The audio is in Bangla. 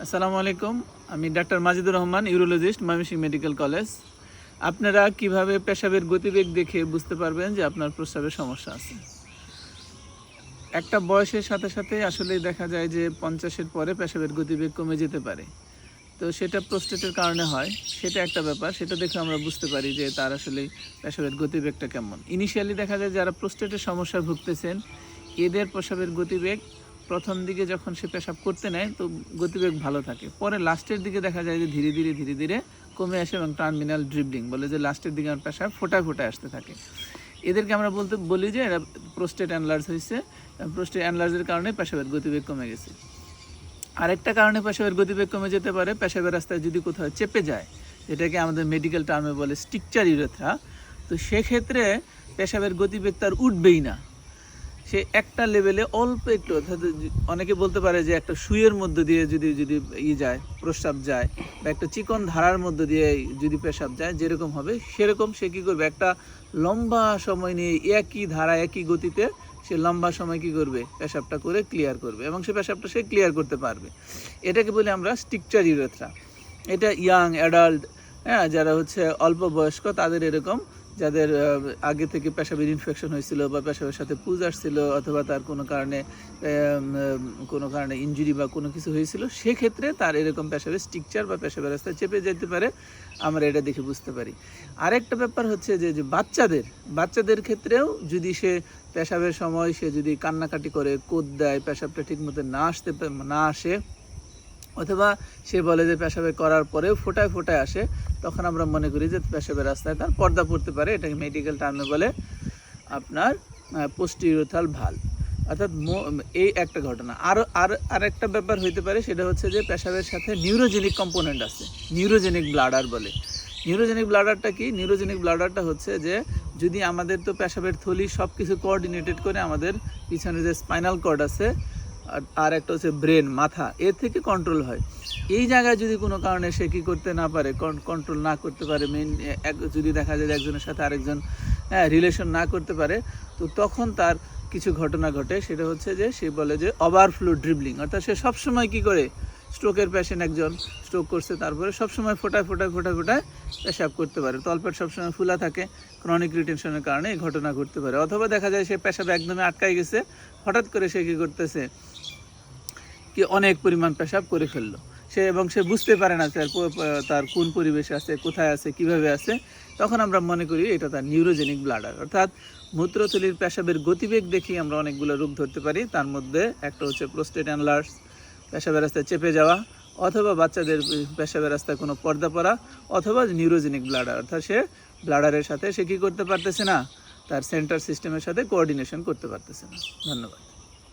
আসসালামু আলাইকুম। আমি doctor Majidur Rahman, urologist, Mymensingh medical college. আপনারা কিভাবে পেশাবের গতিবেগ দেখে বুঝতে পারবেন যে আপনার প্রস্রাবের সমস্যা আছে? একটা বয়সের সাথে সাথে আসলে দেখা যায় যে 50-এর পরে পেশাবের গতিবেগ কমে যেতে পারে। তো সেটা প্রোস্টেটের কারণে হয়, সেটা একটা ব্যাপার। সেটা দেখে আমরা বুঝতে পারি যে তার আসলে পেশাবের গতিবেগটা কেমন। ইনিশিয়ালি দেখা যায় যারা প্রোস্টেটের সমস্যায় ভুগতেছেন, এদের প্রস্রাবের গতিবেগ প্রথম দিকে যখন সে পেশাব করতে নেয় তো গতিবেগ ভালো থাকে। পরে লাস্টের দিকে দেখা যায় যে ধীরে ধীরে কমে আসে এবং টার্মিনাল ড্রিবলিং বলে, যে লাস্টের দিকে আমার পেশাব ফোটায় আসতে থাকে। এদেরকে আমরা বলি যে এরা প্রোস্টেট অ্যানলার্জ হয়েছে, প্রোস্টেট অ্যানলার্জের কারণে পেশাবের গতিবেগ কমে গেছে। আরেকটা কারণে পেশাবের গতিবেগ কমে যেতে পারে, পেশাবের রাস্তায় যদি কোথাও চেপে যায়, যেটাকে আমাদের মেডিকেল টার্মে বলে স্ট্রিকচার ইউরেথ্রা। তো সেক্ষেত্রে পেশাবের গতিবেগ তার উঠবেই না, সে একটা লেভেলে অল্প একটু, অর্থাৎ অনেকে বলতে পারে যে একটা সুইয়ের মধ্য দিয়ে যদি যায়, প্রস্রাব যায়, বা একটা চিকন ধারার মধ্য দিয়ে যদি পেশাব যায়, যেরকম হবে সেরকম সে কী করবে, একটা লম্বা সময় নিয়ে একই ধারা একই গতিতে সে লম্বা সময় কী করবে, পেশাবটা করে ক্লিয়ার করবে, এবং সে পেশাবটা সে ক্লিয়ার করতে পারবে। এটাকে বলি আমরা স্ট্রিকচার ইউরেথ্রা। এটা ইয়াং অ্যাডাল্ট, যারা হচ্ছে অল্প বয়স্ক, তাদের এরকম, যাদের আগে থেকে পেশাবের ইনফেকশন হয়েছিল বা পেশাবের সাথে পুজ আসছিল, অথবা তার কোনো কারণে ইনজুরি বা কোনো কিছু হয়েছিল, সেক্ষেত্রে তার এরকম পেশাবের স্ট্রিকচার বা পেশাবের রাস্তায় চেপে যেতে পারে। আমরা এটা দেখে বুঝতে পারি। আরেকটা ব্যাপার হচ্ছে যে বাচ্চাদের ক্ষেত্রেও যদি সে পেশাবের সময় সে যদি কান্নাকাটি করে, কোদ দেয়, পেশাবটা ঠিক মতো না আসে, অথবা সে বলে যে পেশাবে করার পরেও ফোটায় আসে, তখন আমরা মনে করি যে পেশাবের রাস্তায় তার পর্দা পড়তে পারে। এটাকে মেডিকেল টার্মে বলে আপনার পোস্টিউরেথাল ভালভ। অর্থাৎ এই একটা ঘটনা। আর একটা ব্যাপার হইতে পারে, সেটা হচ্ছে যে পেশাবের সাথে নিউরোজেনিক কম্পোনেন্ট আছে, নিউরোজেনিক ব্লাডার বলে। নিউরোজেনিক ব্লাডারটা কি? নিউরোজেনিক ব্লাডারটা হচ্ছে যে যদি আমাদের তো পেশাবের থলি সব কিছু কোঅর্ডিনেটেড করে আমাদের পিছনে যে স্পাইনাল কর্ড আছে, আর একটা হচ্ছে ব্রেন, মাথা, এর থেকে কন্ট্রোল হয়। এই জায়গায় যদি কোনো কারণে সে কী করতে না পারে, কন্ট্রোল না করতে পারে, যদি দেখা যায় একজনের সাথে আরেকজন রিলেশন না করতে পারে, তো তখন তার কিছু ঘটনা ঘটে। সেটা হচ্ছে যে সে বলে যে ওভারফ্লো ড্রিবলিং, অর্থাৎ সে সবসময় কী করে, স্ট্রোকের পেশেন্ট একজন স্ট্রোক করছে, তারপরে সবসময় ফোটায় পেশাব করতে পারে, তলপেট সবসময় ফুলা থাকে, ক্রনিক রিটেনশনের কারণে এই ঘটনা ঘটতে পারে। অথবা দেখা যায় সে পেশাব একদমই আটকাই গেছে, হঠাৎ করে সে কী করতেছে, কি অনেক পরিমাণ পেশাব করে ফেললো, সে বুঝতে পারে না তার কোন পরিবেশে আছে, কোথায় আছে, কিভাবে আছে। তখন আমরা মনে করি এটা তার নিউরোজেনিক ব্লাডার। অর্থাৎ মূত্রথলির পেশাবের গতিবেগ দেখি আমরা অনেকগুলো রোগ ধরতে পারি। তার মধ্যে একটা হচ্ছে প্রোস্টেট অ্যানলার্জ, পেশাবের রাস্তায় চেপে যাওয়া, অথবা বাচ্চাদের পেশাবের রাস্তায় কোনো পর্দা পড়া, অথবা নিউরোজেনিক ব্লাডার, অর্থাৎ সে ব্লাডারের সাথে সে কী করতে পারতেছে না, তার সেন্টার সিস্টেমের সাথে কোঅর্ডিনেশন করতে পারতেছে না। ধন্যবাদ।